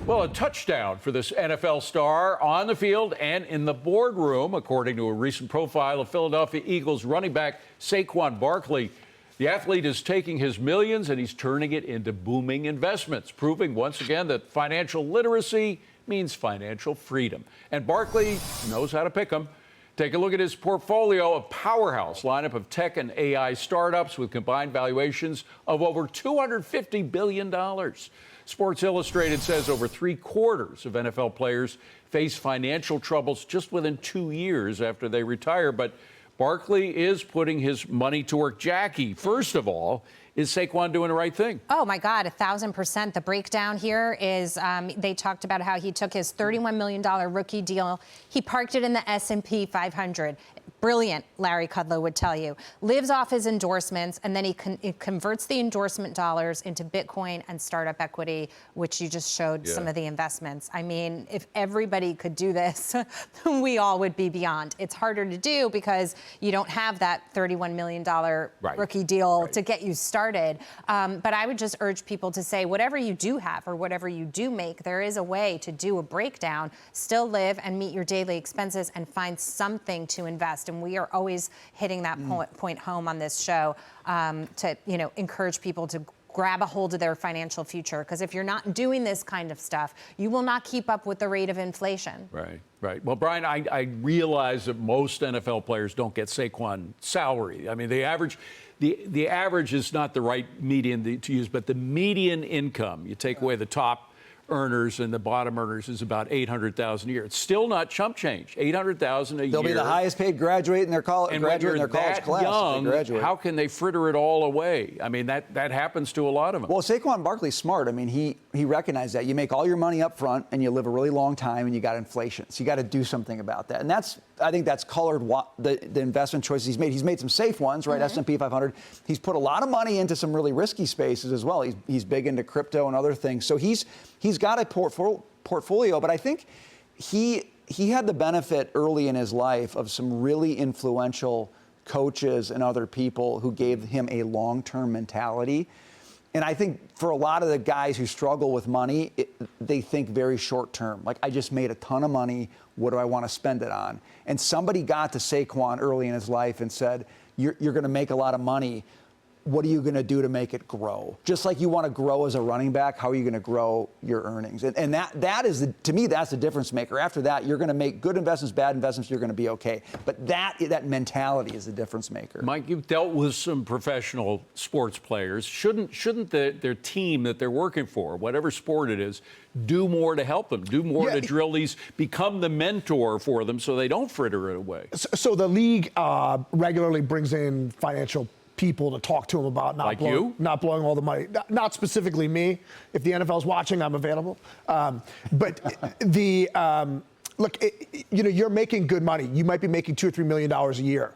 Well, a touchdown for this NFL star on the field and in the boardroom, according to a recent profile of Philadelphia Eagles running back Saquon Barkley. The athlete is taking his millions and he's turning it into booming investments, proving once again that financial literacy means financial freedom. And Barkley knows how to pick them. Take a look at his portfolio, a powerhouse lineup of tech and AI startups with combined valuations of over $250 billion. Sports Illustrated says over 3/4 of NFL players face financial troubles just within 2 years after they retire. But Barkley is putting his money to work. Jackie, first of all, is Saquon doing the right thing? Oh, my God, 1,000%. The breakdown here is they talked about how he took his $31 million rookie deal. He parked it in the S&P 500. Brilliant, Larry Kudlow would tell you. Lives off his endorsements, and then he converts the endorsement dollars into Bitcoin and startup equity, which you just showed some of the investments. I mean, if everybody could do this, we all would be beyond. It's harder to do because you don't have that $31 million rookie deal to get you started. But I would just urge people to say, whatever you do have or whatever you do make, there is a way to do a breakdown, still live and meet your daily expenses and find something to invest. And we are always hitting that point home on this show to, encourage people to grab a hold of their financial future. Because if you're not doing this kind of stuff, you will not keep up with the rate of inflation. Right. Well, Brian, I realize that most NFL players don't get Saquon salary. I mean, the average is not the right median to use, but the median income, you take away the top earners and the bottom earners, is about $800,000 a year. It's still not chump change. $800,000 a year. They'll be the highest paid graduate in their college class. Young, how can they fritter it all away? I mean, that happens to a lot of them. Well, Saquon Barkley's smart. I mean, he recognized that. You make all your money up front and you live a really long time and you got inflation. So you got to do something about that. And I think that's colored the investment choices he's made. He's made some safe ones, right? S&P 500. He's put a lot of money into some really risky spaces as well. He's big into crypto and other things. So he's got a portfolio, but I think he had the benefit early in his life of some really influential coaches and other people who gave him a long-term mentality. And I think for a lot of the guys who struggle with money, they think very short term. Like, I just made a ton of money. What do I want to spend it on? And somebody got to Saquon early in his life and said, you're going to make a lot of money. What are you going to do to make it grow? Just like you want to grow as a running back, how are you going to grow your earnings? And that is, to me, that's the difference maker. After that, you're going to make good investments, bad investments, you're going to be okay. But that mentality is the difference maker. Mike, you've dealt with some professional sports players. Shouldn't their team that they're working for, whatever sport it is, do more to help them, do more to drill these, become the mentor for them so they don't fritter it away? So the league regularly brings in financial people to talk to him about not blowing all the money. Not specifically me. If the NFL's watching, I'm available. But look, you're making good money. You might be making $2 or $3 million a year.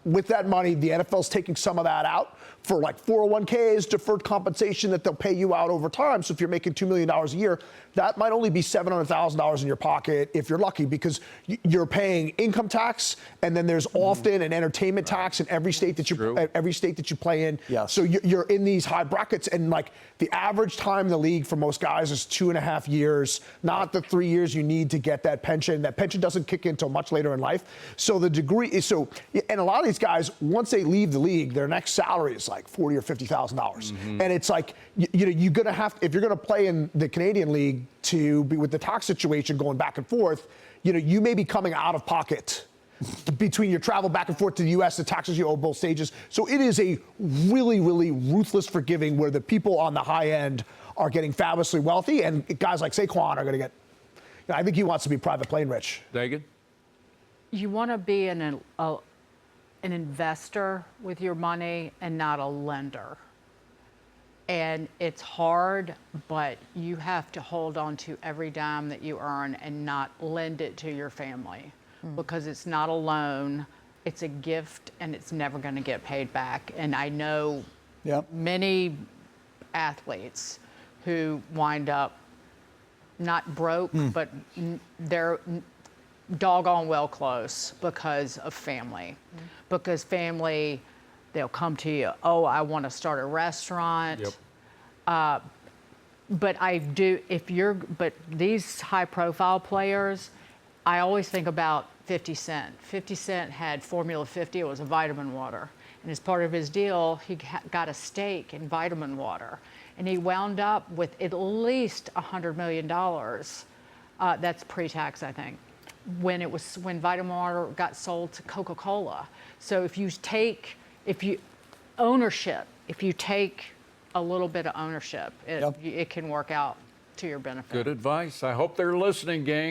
With that money, the NFL's taking some of that out for like 401ks, deferred compensation that they'll pay you out over time. So if you're making $2 million a year, that might only be $700,000 in your pocket if you're lucky, because you're paying income tax, and then there's often an entertainment tax in every state that you play in. Yes. So you're in these high brackets, and like the average time in the league for most guys is 2.5 years, not the 3 years you need to get that pension. That pension doesn't kick in until much later in life. So the degree is and a lot of these guys, once they leave the league, their next salary is like $40,000 or $50,000, and it's like you're gonna have, if you're gonna play in the Canadian league, to be with the tax situation going back and forth, you may be coming out of pocket between your travel back and forth to the U.S., the taxes you owe both stages. So it is a really, really ruthless forgiving where the people on the high end are getting fabulously wealthy, and guys like Saquon are going to get. I think he wants to be private plane rich. Dagan? You want to be an investor with your money and not a lender. And it's hard, but you have to hold on to every dime that you earn and not lend it to your family, because it's not a loan, it's a gift, and it's never going to get paid back. And I know many athletes who wind up not broke, but they're doggone well close because of family. Because family, they'll come to you, oh, I want to start a restaurant. But but these high profile players, I always think about 50 Cent. 50 Cent had Formula 50, it was a vitamin water. And as part of his deal, he got a stake in vitamin water. And he wound up with at least $100 million. That's pre-tax, I think, when vitamin water got sold to Coca-Cola. So if you take a little bit of ownership, it can work out to your benefit. Good advice. I hope they're listening, gang.